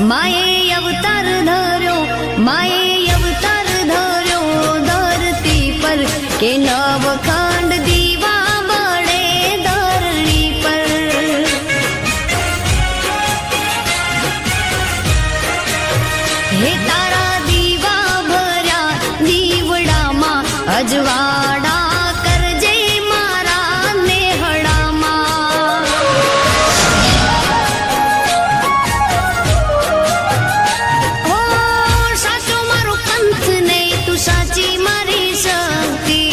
माए अवतार धर्यो, माए अवतार धर्यो धरती पर के नवखंड दीवा बड़े धरणी पर। हे तारा दीवा भर्या दीवड़ा मां अजवाड़ा करजे मारा नेहड़ा मां। ओ साचो मारो पंथ ने तू साची मारी शक्ति,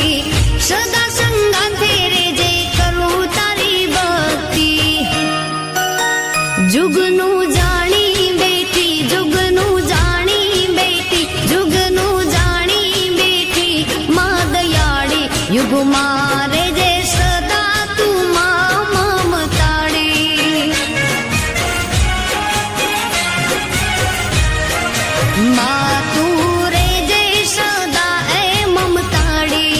सदा संगाथे रे जे करूं तारी भक्ति। जुगनू जाणी बेटी, जुगनू जाणी बेटी, जुगनू जाणी बेटी मां दयाड़ी। युग मारे जे सदा तू मां ममताड़ी। मां तू रे जे सदा ए ममताड़ी।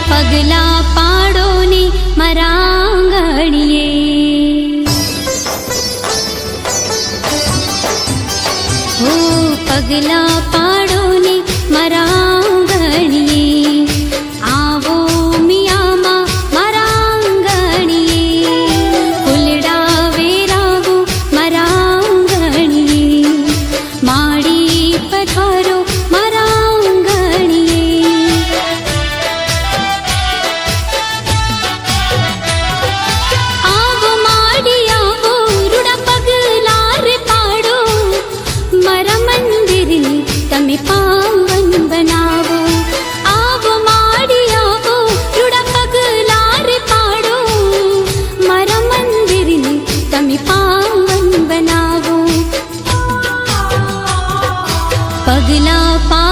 पगला पाडो ने मारा आंगणीए, हो पगला पाडो ने मारा आंगणीए। आवो मियामा मारा आंगणीए, फूलड़ा वेरावो मारा आंगणीए। माड़ी पधारो मारा आंगणीए। आवो माड़ी आवो रूड़ा पगला रे पाडो, मारा मंदिर ने तमे पावन बनावो। आवो माड़ी आवो रूड़ा पगला रे पाडो, मारा मंदिर ने तमे पावन बनावो। पगला पा